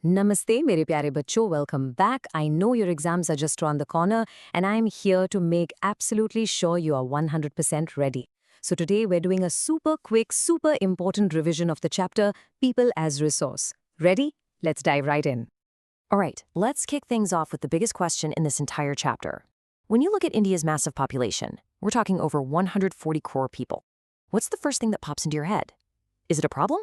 Namaste, mere pyare bachcho. Welcome back. I know your exams are just around the corner, and I'm here to make absolutely sure you are 100% ready. So today we're doing a super quick, super important revision of the chapter People as Resource. Ready? Let's dive right in. All right, let's kick things off with the biggest question in this entire chapter. When you look at India's massive population, we're talking over 140 crore people. What's the first thing that pops into your head? Is it a problem?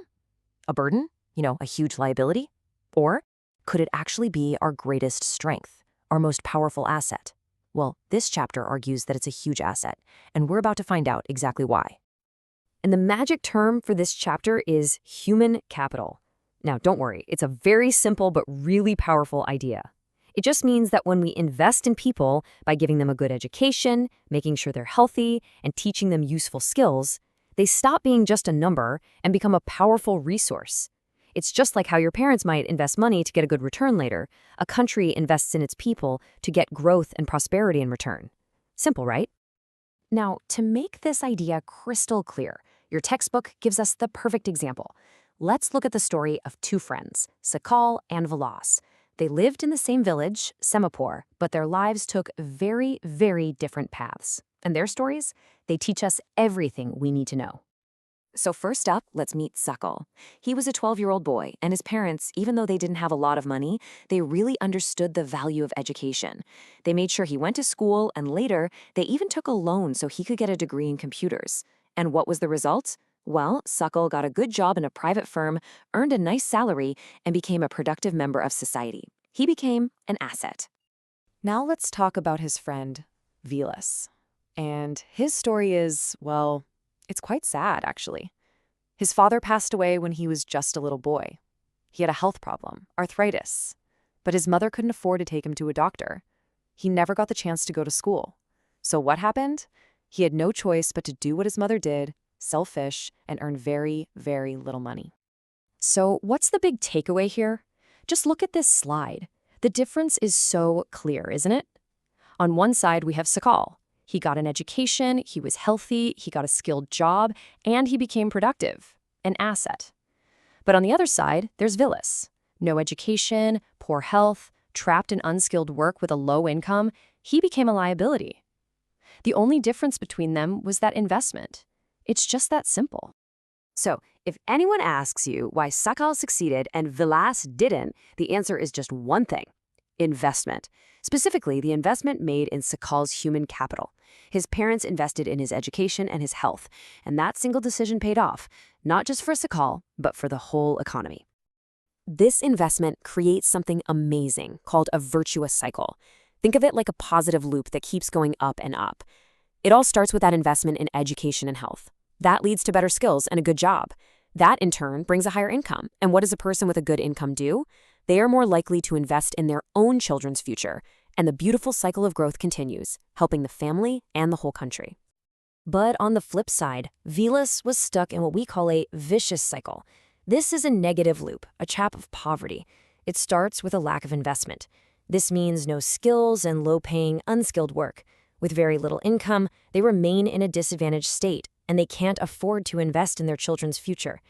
A burden? A huge liability? Or could it actually be our greatest strength, our most powerful asset? Well, this chapter argues that it's a huge asset, and we're about to find out exactly why. And the magic term for this chapter is human capital. Now, don't worry, it's a very simple but really powerful idea. It just means that when we invest in people by giving them a good education, making sure they're healthy, and teaching them useful skills, they stop being just a number and become a powerful resource. It's just like how your parents might invest money to get a good return later. A country invests in its people to get growth and prosperity in return. Simple, right? Now, to make this idea crystal clear, your textbook gives us the perfect example. Let's look at the story of two friends, Sakal and Vilas. They lived in the same village, Semapur, but their lives took very, very different paths. And their stories? They teach us everything we need to know. So first up, let's meet Sakal. He was a 12-year-old boy, and his parents, even though they didn't have a lot of money, they really understood the value of education. They made sure he went to school, and later, they even took a loan so he could get a degree in computers. And what was the result? Well, Sakal got a good job in a private firm, earned a nice salary, and became a productive member of society. He became an asset. Now let's talk about his friend, Vilas. And his story is, well, it's quite sad, actually. His father passed away when he was just a little boy. He had a health problem, arthritis, but his mother couldn't afford to take him to a doctor. He never got the chance to go to school. So what happened? He had no choice but to do what his mother did, sell fish, and earn very, very little money. So what's the big takeaway here? Just look at this slide. The difference is so clear, isn't it? On one side, we have Sakal. He got an education, he was healthy, he got a skilled job, and he became productive, an asset. But on the other side, there's Vilas. No education, poor health, trapped in unskilled work with a low income, he became a liability. The only difference between them was that investment. It's just that simple. So, if anyone asks you why Sakal succeeded and Vilas didn't, the answer is just one thing: investment. Specifically, the investment made in Sakal's human capital. His parents invested in his education and his health, and that single decision paid off, not just for Sakal, but for the whole economy. This investment creates something amazing called a virtuous cycle. Think of it like a positive loop that keeps going up and up. It all starts with that investment in education and health. That leads to better skills and a good job. That, in turn, brings a higher income. And what does a person with a good income do? They are more likely to invest in their own children's future, and the beautiful cycle of growth continues, helping the family and the whole country. But on the flip side, Vilas was stuck in what we call a vicious cycle. This is a negative loop, a trap of poverty. It starts with a lack of investment. This means no skills and low-paying, unskilled work. With very little income, they remain in a disadvantaged state, and they can't afford to invest in their children's future.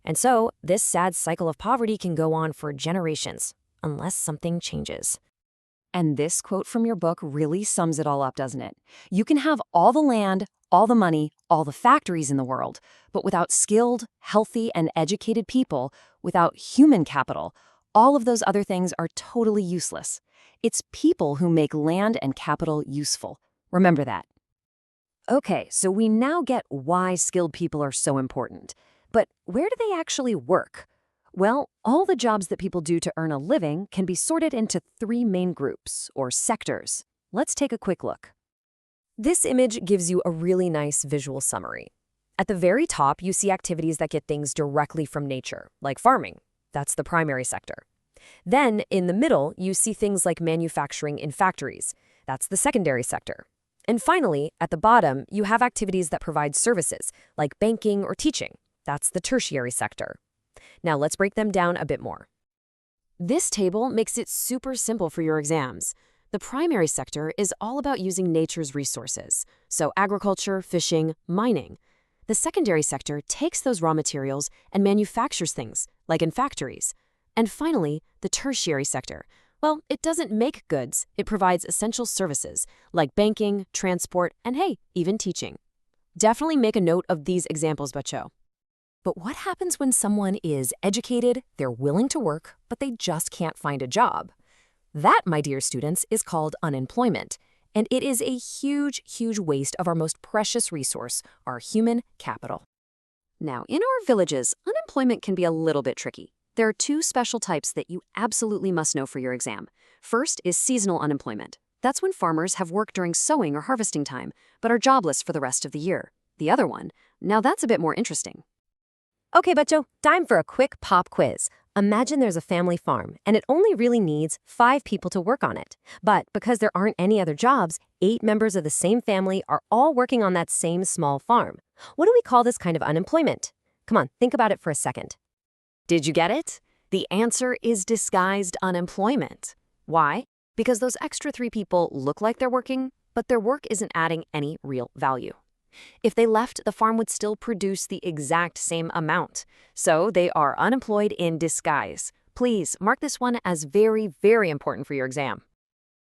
And so, this sad cycle of poverty can go on for generations, unless something changes. And this quote from your book really sums it all up, doesn't it? You can have all the land, all the money, all the factories in the world, but without skilled, healthy, and educated people, without human capital, all of those other things are totally useless. It's people who make land and capital useful. Remember that. Okay, so we now get why skilled people are so important. But where do they actually work? Well, all the jobs that people do to earn a living can be sorted into three main groups, or sectors. Let's take a quick look. This image gives you a really nice visual summary. At the very top, you see activities that get things directly from nature, like farming. That's the primary sector. Then, in the middle, you see things like manufacturing in factories. That's the secondary sector. And finally, at the bottom, you have activities that provide services, like banking or teaching. That's the tertiary sector. Now let's break them down a bit more. This table makes it super simple for your exams. The primary sector is all about using nature's resources, so agriculture, fishing, mining. The secondary sector takes those raw materials and manufactures things, like in factories. And finally, the tertiary sector. Well, it doesn't make goods. It provides essential services like banking, transport, and hey, even teaching. Definitely make a note of these examples, Bacho. But what happens when someone is educated, they're willing to work, but they just can't find a job? That, my dear students, is called unemployment. And it is a huge, huge waste of our most precious resource, our human capital. Now, in our villages, unemployment can be a little bit tricky. There are two special types that you absolutely must know for your exam. First is seasonal unemployment. That's when farmers have work during sowing or harvesting time, but are jobless for the rest of the year. The other one, now that's a bit more interesting. Okay, Bacho, time for a quick pop quiz. Imagine there's a family farm, and it only really needs 5 people to work on it. But because there aren't any other jobs, 8 members of the same family are all working on that same small farm. What do we call this kind of unemployment? Come on, think about it for a second. Did you get it? The answer is disguised unemployment. Why? Because those extra 3 people look like they're working, but their work isn't adding any real value. If they left, the farm would still produce the exact same amount. So they are unemployed in disguise. Please mark this one as very, very important for your exam.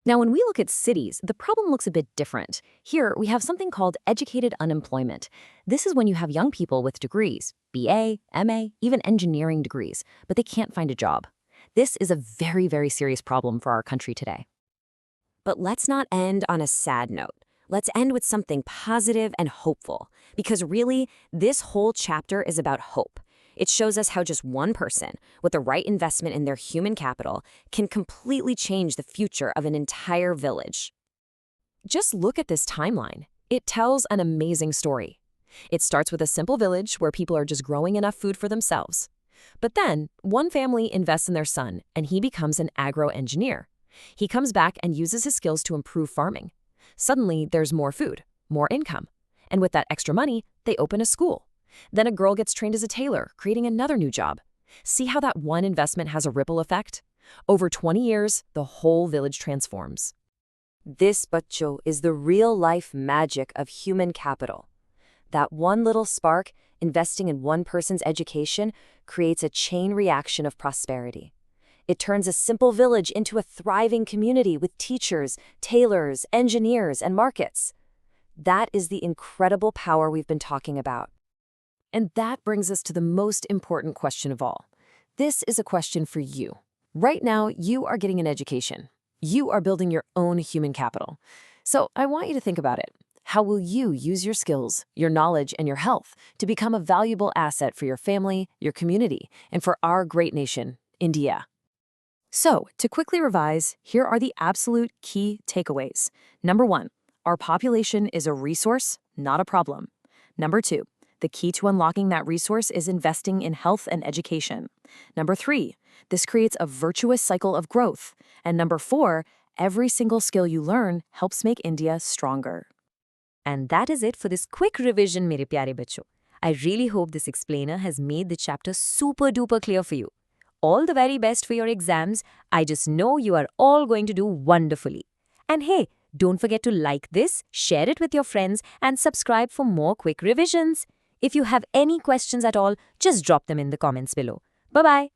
Now, when we look at cities, the problem looks a bit different. Here, we have something called educated unemployment. This is when you have young people with degrees, BA, MA, even engineering degrees, but they can't find a job. This is a very, very serious problem for our country today. But let's not end on a sad note. Let's end with something positive and hopeful, because really, this whole chapter is about hope. It shows us how just one person, with the right investment in their human capital, can completely change the future of an entire village. Just look at this timeline. It tells an amazing story. It starts with a simple village where people are just growing enough food for themselves. But then, one family invests in their son, and he becomes an agro-engineer. He comes back and uses his skills to improve farming. Suddenly, there's more food, more income. And with that extra money, they open a school. Then a girl gets trained as a tailor, creating another new job. See how that one investment has a ripple effect? Over 20 years, the whole village transforms. This, Bacho, is the real-life magic of human capital. That one little spark, investing in one person's education, creates a chain reaction of prosperity. It turns a simple village into a thriving community with teachers, tailors, engineers, and markets. That is the incredible power we've been talking about. And that brings us to the most important question of all. This is a question for you. Right now, you are getting an education. You are building your own human capital. So I want you to think about it. How will you use your skills, your knowledge, and your health to become a valuable asset for your family, your community, and for our great nation, India? So, to quickly revise, here are the absolute key takeaways. Number 1, our population is a resource, not a problem. Number 2, the key to unlocking that resource is investing in health and education. Number 3, this creates a virtuous cycle of growth. And number 4, every single skill you learn helps make India stronger. And that is it for this quick revision, mere pyare bachcho. I really hope this explainer has made the chapter super duper clear for you. All the very best for your exams. I just know you are all going to do wonderfully. And hey, don't forget to like this, share it with your friends, and subscribe for more quick revisions. If you have any questions at all, just drop them in the comments below. Bye-bye.